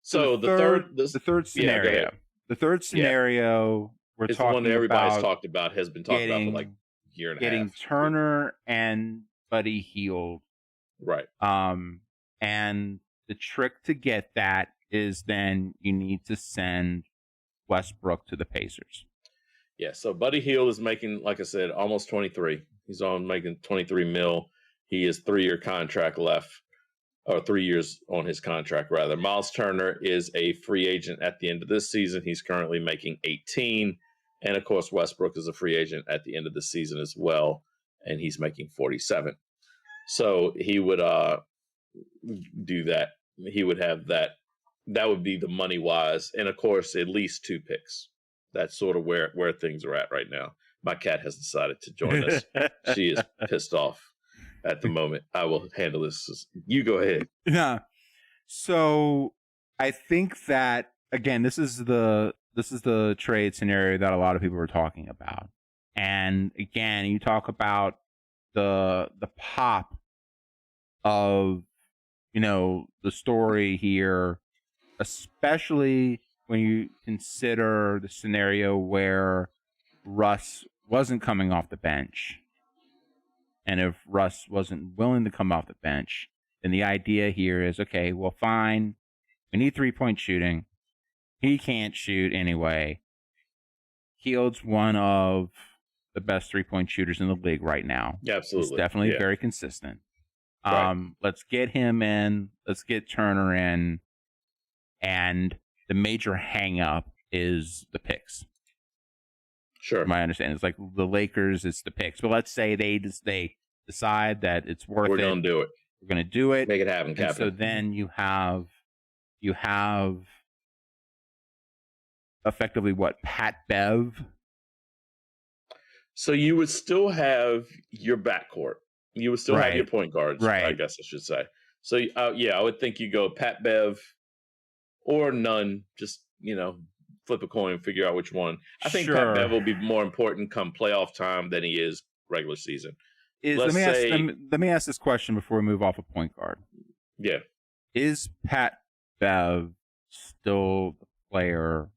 So the third scenario. Yeah, the third scenario we're it's talking the one that everybody's about talked about, has been talked about for like a year and a half. Getting Turner and Buddy Hield. Right. And the trick to get that is then you need to send Westbrook to the Pacers. Yeah, so Buddy Hield is making, like I said, almost 23. He's on making 23 mil. He has 3-year contract left, or 3 years on his contract, rather. Miles Turner is a free agent at the end of this season. He's currently making 18. And, of course, Westbrook is a free agent at the end of the season as well, and he's making 47. So he would do that. He would have that. That would be the money-wise. And, of course, at least 2 picks. That's sort of where things are at right now. My cat has decided to join us. She is pissed off at the moment. I will handle this. You go ahead. Yeah. So I think that, again, this is the trade scenario that a lot of people are talking about. And again, you talk about the pop of, the story here, especially when you consider the scenario where Russ wasn't coming off the bench. And if Russ wasn't willing to come off the bench, then the idea here is, okay, well, fine. We need 3-point shooting. He can't shoot anyway. Hield's one of the best 3-point shooters in the league right now. Yeah, absolutely. He's definitely very consistent. Right. Let's get him in. Let's get Turner in. And the major hang-up is the picks. Sure. My understanding is like the Lakers, it's the picks. But let's say they decide that it's worth it. We're going to do it. We're going to do it. Make it happen, Captain. So then you have effectively what, Pat Bev? So you would still have your backcourt. You would still have your point guards, I guess I should say. So, I would think you go Pat Bev or none, just, flip a coin and figure out which one. I think Pat Bev will be more important come playoff time than he is regular season. Let me ask this question before we move off of point guard. Yeah. Is Pat Bev still the player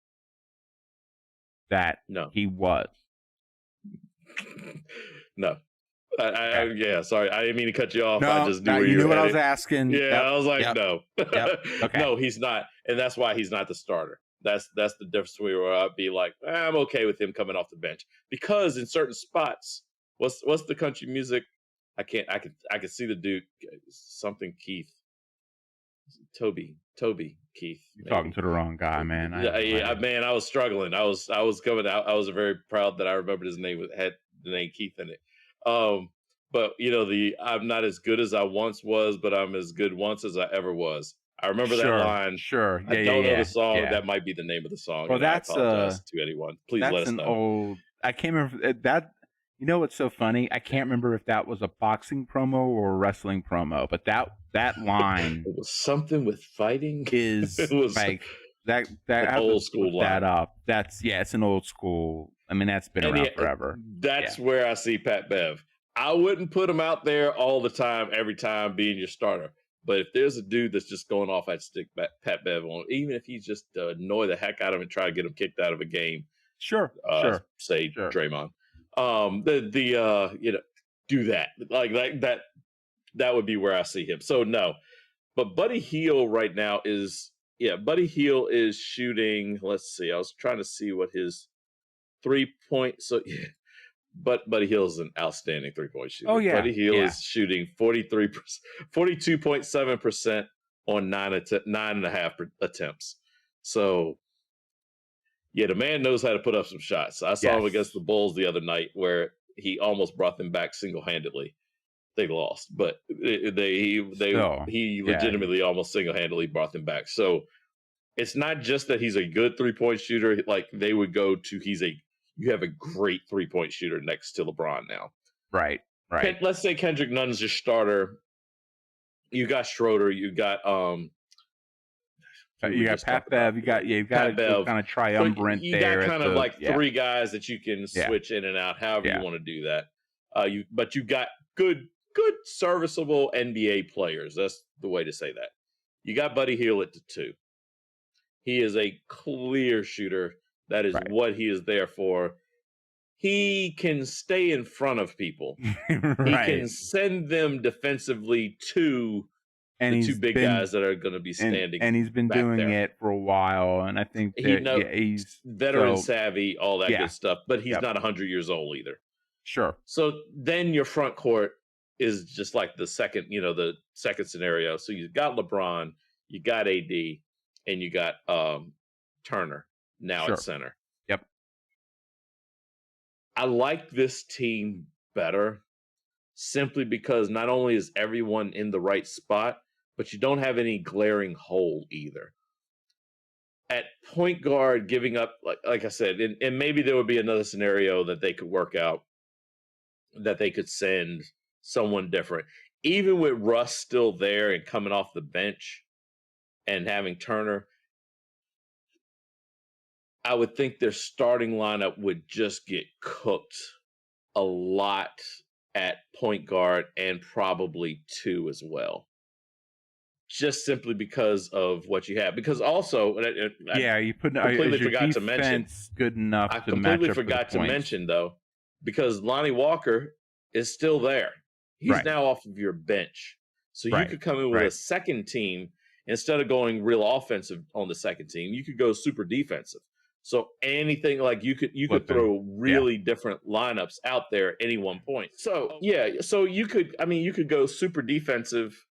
that he was? No. Sorry. I didn't mean to cut you off. No, I just knew you knew what I was asking. Yeah, I was like, no. Okay. No, he's not. And that's why he's not the starter. That's the difference where I'd be like, I'm okay with him coming off the bench. Because in certain spots, what's the country music? I can see the dude, something Keith. Toby Keith. You're talking to the wrong guy, man. Man, I was struggling. I was coming out. I was very proud that I remembered his name had the name Keith in it. But I'm not as good as I once was, but I'm as good once as I ever was. I remember that line. Sure. I don't know the song. Yeah. That might be the name of the song. Well, I apologize to anyone. Please let us know. I can't remember that. You know what's so funny? I can't remember if that was a boxing promo or a wrestling promo, but that line it was something with fighting. Is it was like that old school line. That up. It's an old school. I mean, that's been around forever. That's where I see Pat Bev. I wouldn't put him out there all the time, every time being your starter. But if there's a dude that's just going off, I'd stick Pat Bev on, even if he's just annoy the heck out of him and try to get him kicked out of a game. Sure. Draymond. Do that like that would be where I see him. So no, but Buddy Hield right now is shooting. Let's see. I was trying to see what his 3-point. So, but Buddy Hield is an outstanding 3-point shooter. Oh yeah, Buddy Hield is shooting 42.7% on 9.5 attempts. So. Yeah, the man knows how to put up some shots. I saw him against the Bulls the other night where he almost brought them back single-handedly. They lost, but he legitimately almost single-handedly brought them back. So it's not just that he's a good 3-point shooter. Like they would go to, you have a great 3-point shooter next to LeBron now. Right. Let's say Kendrick Nunn's your starter. You got Schroeder. You got you got Pat Bev. You got to kind of triumvirate there. You got kind of like 3 guys that you can switch in and out, however you want to do that. But you got good, serviceable NBA players. That's the way to say that. You got Buddy Hield at the 2. He is a clear shooter. That is Right. what he is there for. He can stay in front of people. He can send them defensively to And the he's two big been guys that are going to be standing and he's been back doing there. it for a while, and I think that he's veteran savvy, all that good stuff, but he's Yep. not 100 years old either. Sure. So then your front court is just like the second scenario. So you got LeBron, you got AD, and you got Turner now Sure. at center. Yep. I like this team better simply because not only is everyone in the right spot, but you don't have any glaring hole either. At point guard, giving up, like I said, and maybe there would be another scenario that they could work out, that they could send someone different. Even with Russ still there and coming off the bench and having Turner, I would think their starting lineup would just get cooked a lot at point guard and probably two as well. Just simply because of what you have. Because also, you put completely forgot to mention, good enough. I completely forgot to mention though, because Lonnie Walker is still there. He's now off of your bench, so you could come in with a second team instead of going real offensive on the second team. You could go super defensive. So anything like you could throw really different lineups out there at any one point. So so you could go super defensive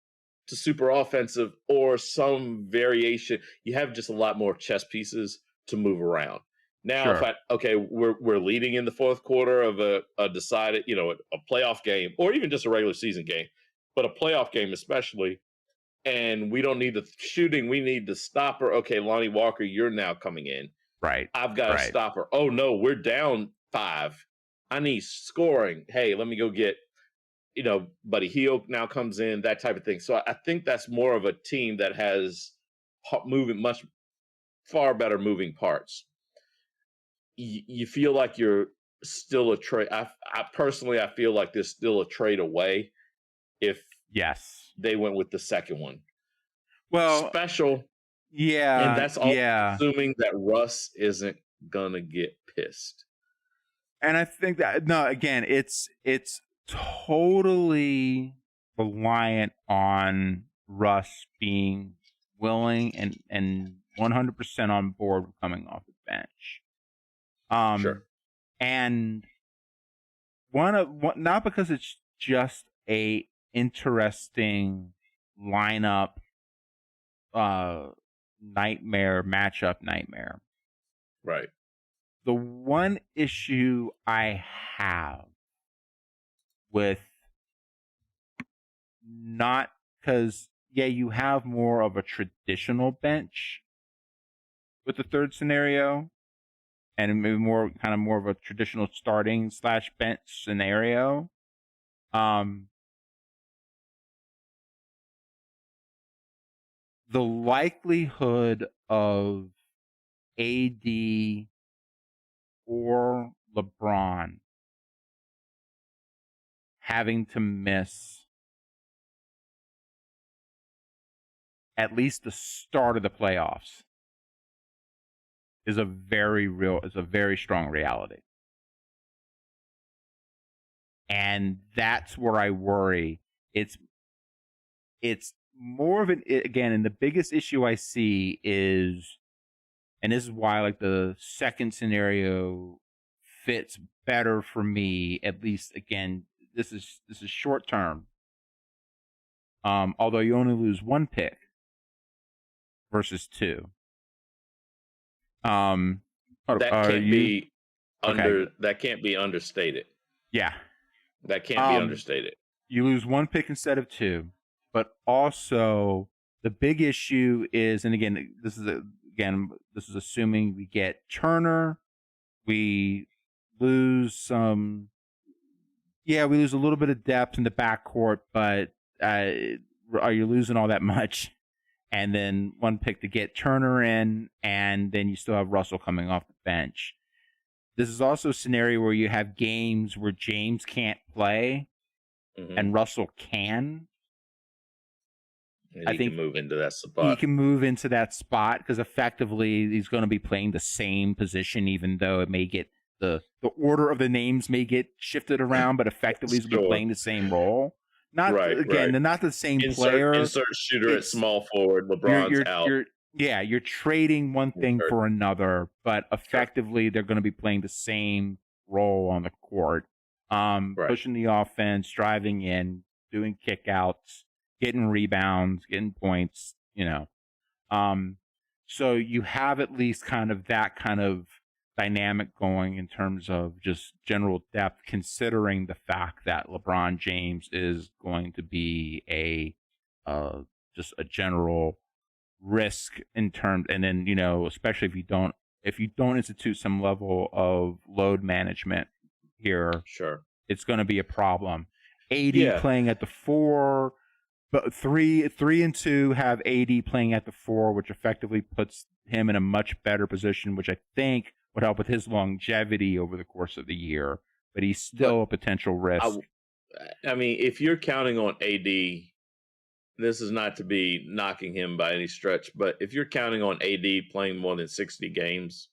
to super offensive or some variation. You have just a lot more chess pieces to move around. Now, we're leading in the fourth quarter of a decided, a playoff game or even just a regular season game, but a playoff game especially. And we don't need the shooting. We need the stopper. Okay, Lonnie Walker, you're now coming in. Right. I've got a stopper. Oh no, we're down 5. I need scoring. Hey, let me go get, Buddy Hield now comes in, that type of thing. So I think that's more of a team that has much far better moving parts. You feel like you're still a trade. I personally feel like there's still a trade away if they went with the second one. Well, special. Yeah. And that's all assuming that Russ isn't gonna get pissed. And I think that again, it's totally reliant on Russ being willing and 100% on board with coming off the bench. Sure. And not because it's just a interesting lineup matchup nightmare. Right. The one issue I have with not because you have more of a traditional bench with the third scenario and maybe more of a traditional starting / bench scenario. The likelihood of AD or LeBron having to miss at least the start of the playoffs is a very strong reality. And that's where I worry. It's more of and the biggest issue I see is, and this is why like the second scenario fits better for me, at least again, this is short term. Although you only lose 1 pick versus 2. That can't be understated. Yeah. That can't be understated. You lose 1 pick instead of 2, but also the big issue is, and again, this is assuming we get Turner. We lose some. Yeah, we lose a little bit of depth in the backcourt, but are you losing all that much? And then 1 pick to get Turner in, and then you still have Russell coming off the bench. This is also a scenario where you have games where James can't play and Russell can. And I he think can move into that he spot. can move into that spot because effectively he's going to be playing the same position, even though it may get the order of the names may get shifted around, but effectively he's going to be Sure. playing the same role. Not Right. again, they're not the same Insert player. shooter at It's small forward. LeBron's out. You're trading one thing for another, but effectively they're going to be playing the same role on the court. Pushing the offense, driving in, doing kickouts, getting rebounds, getting points, so you have at least kind of that kind of dynamic going in terms of just general depth, considering the fact that LeBron James is going to be just a general risk in terms, and then especially if you don't institute some level of load management here, Sure, it's going to be a problem. AD playing at the 4, but 3 and 2 have AD playing at the 4, which effectively puts him in a much better position, which I think would help with his longevity over the course of the year. But he's still a potential risk. I mean, if you're counting on AD, this is not to be knocking him by any stretch, but if you're counting on AD playing more than 60 games,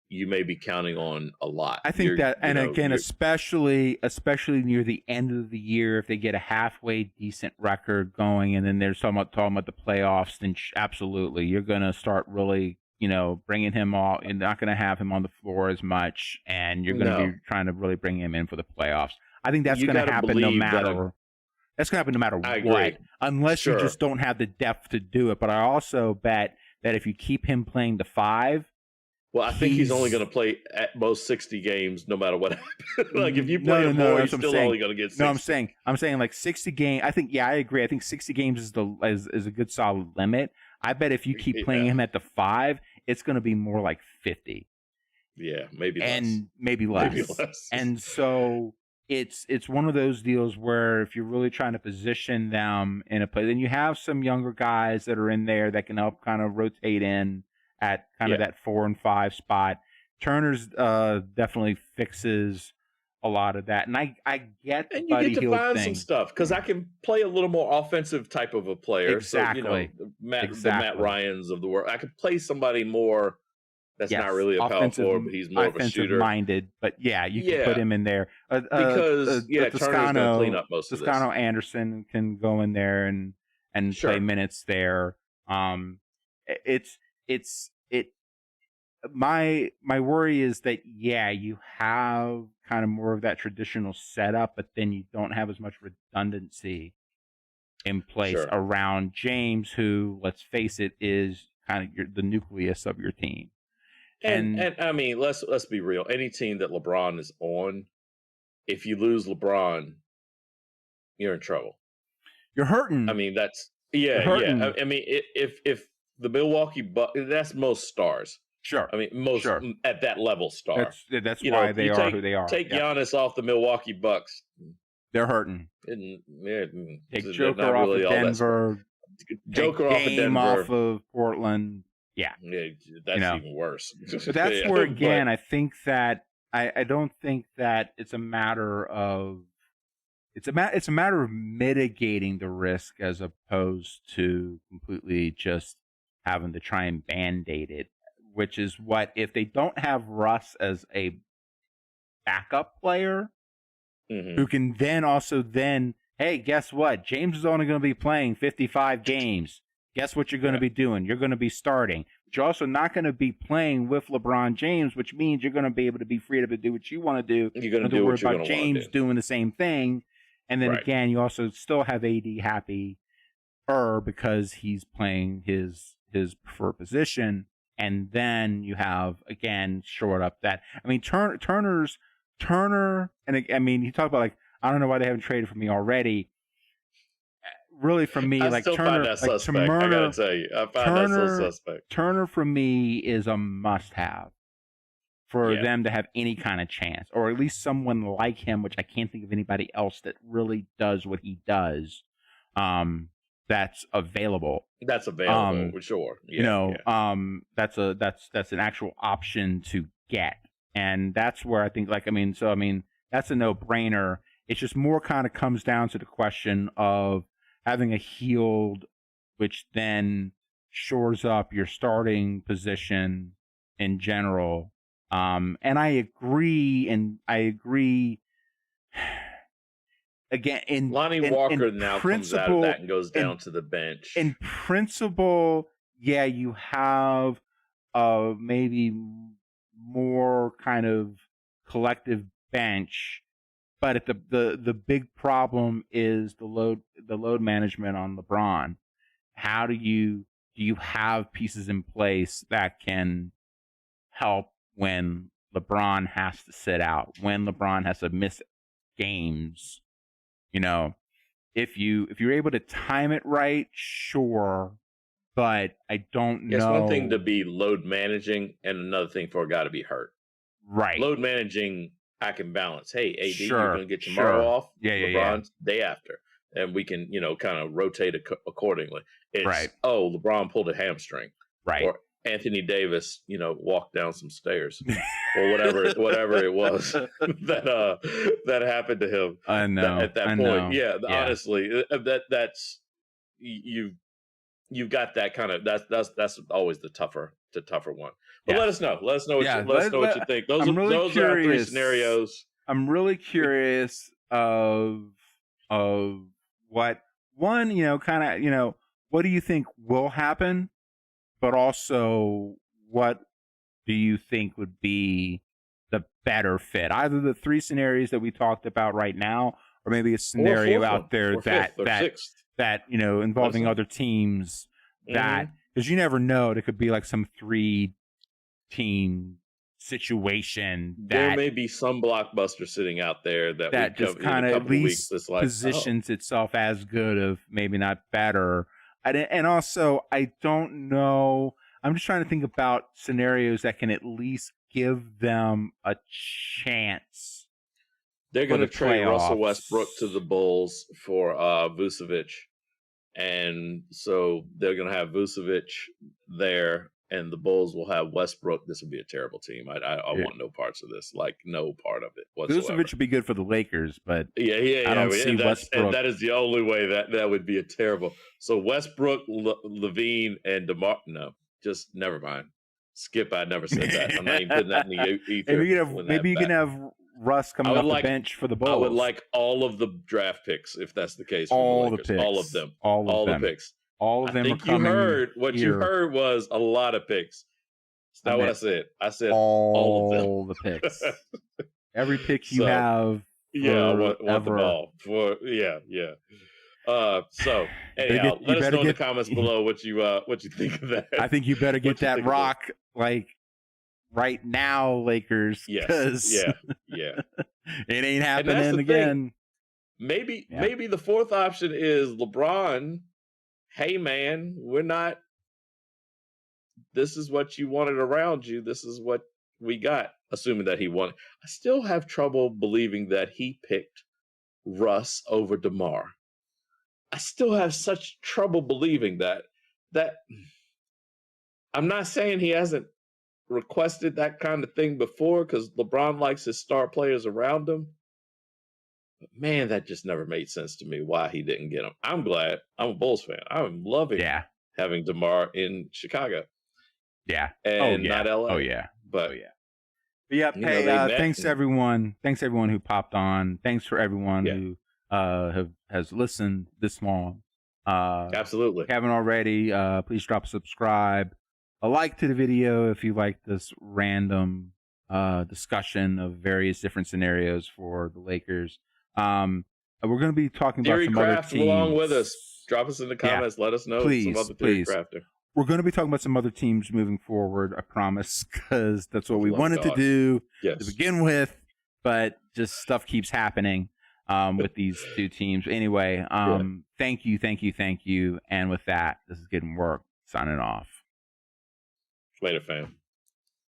you may be counting on a lot. I think especially near the end of the year, if they get a halfway decent record going, and then they're talking about the playoffs, then absolutely, you're going to start really, bringing him off. You're not going to have him on the floor as much, and you're going to be trying to really bring him in for the playoffs. I think that's going to happen no matter. That's going to happen no matter what, unless you just don't have the depth to do it. But I also bet that if you keep him playing the 5. Well, I think he's only going to play at most 60 games, no matter what happens. Like if you play him more, he's still only going to get 60. No, I'm saying like 60 games. I think I agree. I think 60 games is a good solid limit. I bet if you keep playing him at the 5, it's going to be more like 50. Yeah, maybe less. And so it's one of those deals where if you're really trying to position them in a place, then you have some younger guys that are in there that can help kind of rotate in at kind of that 4 and 5 spot. Turner's definitely fixes a lot of that, and I get the and you get to find thing. some stuff because I can play a little more offensive type of a player. Exactly. So, the Matt Ryans of the world. I could play somebody more that's not really a power forward, but he's more of a shooter. Minded, but you can put him in there because Turner's going to clean up most of this. Toscano Anderson can go in there and play minutes there. My worry is that you have kind of more of that traditional setup, but then you don't have as much redundancy in place around James, who, let's face it, is kind of the nucleus of your team. And I mean, let's be real. Any team that LeBron is on, if you lose LeBron, you're in trouble. You're hurting. I mean, that's I mean, if the Milwaukee Bucks, that's most stars. Sure. I mean, most at that level star. That's why they are who they are. Take Giannis off the Milwaukee Bucks. They're hurting. Take Joker off of Denver. Joker off of Denver. Off of Portland. Yeah, that's even worse. But that's where, again, I think that I don't think that it's a matter of it's a matter of mitigating the risk as opposed to completely just having to try and band-aid it, which is what, if they don't have Russ as a backup player who can then hey, guess what? James is only going to be playing 55 games. Guess what you're going to be doing? You're going to be starting. But you're also not going to be playing with LeBron James, which means you're going to be able to be free to do what you want to do. You're going to do what you're going to want to do. James doing the same thing. And then again, you also still have AD happy because he's playing his preferred position. And then you have, again, short up that. I mean, Turner, and I mean, you talk about, like, I don't know why they haven't traded for me already. Really, for me, I still find that suspect. I gotta tell you, I find that so suspect. Turner, for me, is a must-have for them to have any kind of chance, or at least someone like him, which I can't think of anybody else that really does what he does. That's available. That's available for sure. That's an actual option to get, and that's where I think, that's a no-brainer. It just more kind of comes down to the question of having a Hield which then shores up your starting position in general. And I agree. Again, Lonnie Walker now comes out of that and goes down to the bench. In principle, yeah, you have maybe more kind of collective bench, but the big problem is the load management on LeBron. How do you have pieces in place that can help when LeBron has to sit out, when LeBron has to miss games? You know, if you're able to time it right, sure, but I don't know. It's one thing to be load managing and another thing for a guy to be hurt. Right. Load managing, I can balance. Hey, AD, Sure, you're going to get tomorrow off. Yeah, LeBron's day after. And we can, kind of rotate accordingly. It's, right. Oh, LeBron pulled a hamstring. Right. Or Anthony Davis, walked down some stairs. Or whatever it was that happened to him. I know. At that point. Know. Yeah, honestly, that's you've got that kind of that's always the tougher one. But let us know. Let us know what you think. Those are our three scenarios. I'm really curious of what one, kind of, what do you think will happen, but also what do you think would be the better fit? Either the three scenarios that we talked about right now, or maybe a scenario out there that involving other teams, that because you never know, it could be like some 3-team situation there may be some blockbuster sitting out there that just kind of at least positions itself as good, of maybe not better. And also, I don't know. I'm just trying to think about scenarios that can at least give them a chance. They're going to trade Russell Westbrook to the Bulls for Vucevic. And so they're going to have Vucevic there, and the Bulls will have Westbrook. This would be a terrible team. I want no parts of this, like no part of it whatsoever. Vucevic would be good for the Lakers, but I don't see Westbrook. And that is the only way that would be a terrible. So Westbrook, Levine, and DeMar. No, just never mind. Skip. I never said that. I'm not even putting that in the ether. Maybe you can have Russ coming off the bench for the Bulls. I would like all of the draft picks if that's the case. All the picks. All of them. All the picks. All of them. I think you heard what you heard was a lot of picks. That's not what I said. I said all of them. All the picks. Every pick you have. Yeah, I want the ball. So anyhow, let us know in the comments below what you think of that. I think you better get that rock like right now, Lakers. Yes. Yeah. It ain't happening again. Maybe the fourth option is LeBron. Hey man, this is what you wanted around you. This is what we got, assuming that he won. I still have trouble believing that he picked Russ over DeMar. I still have such trouble believing that I'm not saying he hasn't requested that kind of thing before, because LeBron likes his star players around him. But man, that just never made sense to me why he didn't get him. I'm glad. I'm a Bulls fan. I'm loving having DeMar in Chicago. Yeah. And not LA. Oh yeah. But yeah. Hey, thanks everyone. Thanks everyone who popped on. Thanks for everyone who has listened this long. Absolutely. If you haven't already, please drop a subscribe, a like to the video if you like this random discussion of various different scenarios for the Lakers. We're going to be talking about some other teams. Along with us. Drop us in the comments. Let us know some other Theory Crafter. We're going to be talking about some other teams moving forward, I promise, because that's what we wanted to do to begin with, but just stuff keeps happening with these two teams. Anyway, thank you. And with that, this is Getting Work, signing off. Later, fam.